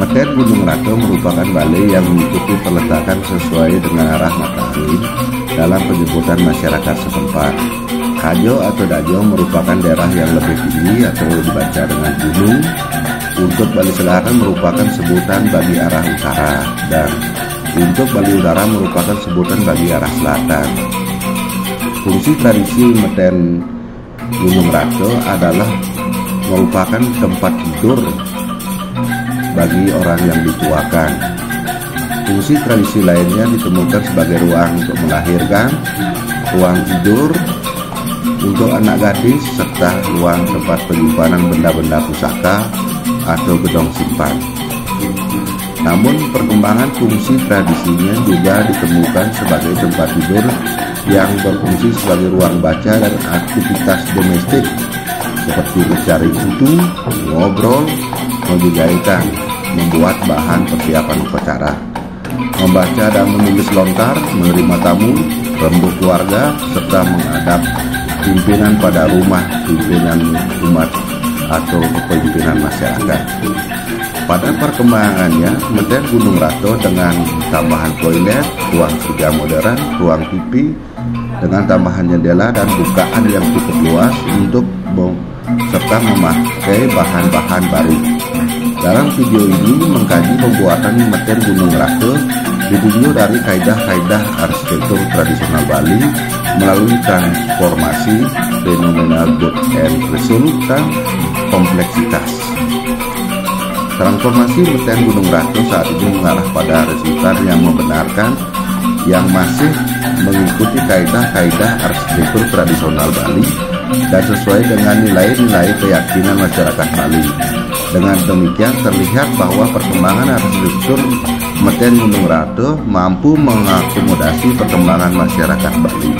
Meten Gunung Ratu merupakan balai yang mengikuti peletakan sesuai dengan arah mata angin dalam penyebutan masyarakat setempat. Kajo atau Dajo merupakan daerah yang lebih tinggi atau dibaca dengan gunung. Untuk Bali Selatan merupakan sebutan bagi arah utara, dan untuk Bali Utara merupakan sebutan bagi arah selatan. Fungsi tradisi Meten Gunung Ratu adalah merupakan tempat tidur bagi orang yang dituakan. Fungsi tradisi lainnya ditemukan sebagai ruang untuk melahirkan, ruang tidur untuk anak gadis, serta ruang tempat penyimpanan benda-benda pusaka atau gedong simpan. Namun perkembangan fungsi tradisinya juga ditemukan sebagai tempat tidur yang berfungsi sebagai ruang baca dan aktivitas domestik seperti mencari kutu, ngobrol, menjahitkan, membuat bahan persiapan upacara, membaca dan menulis lontar, menerima tamu, rembuk keluarga, serta menghadap pimpinan pada rumah pimpinan umat atau kepemimpinan masyarakat. Pada perkembangannya, Meten Gunung Ratu dengan tambahan toilet, ruang kerja modern, ruang TV, dengan tambahan jendela dan bukaan yang cukup luas untuk serta memakai bahan-bahan baru. Dalam video ini mengkaji pembuatan Meten Gunung Ratu ditinjau dari kaidah-kaidah arsitektur tradisional Bali melalui transformasi, fenomena good and resultan, kompleksitas. Transformasi Meten Gunung Ratu saat ini mengarah pada resultan yang membenarkan yang masih mengikuti kaidah-kaidah arsitektur tradisional Bali dan sesuai dengan nilai-nilai keyakinan masyarakat Bali. Dengan demikian terlihat bahwa perkembangan arsitektur Meten Gunung Ratu mampu mengakomodasi perkembangan masyarakat Bali.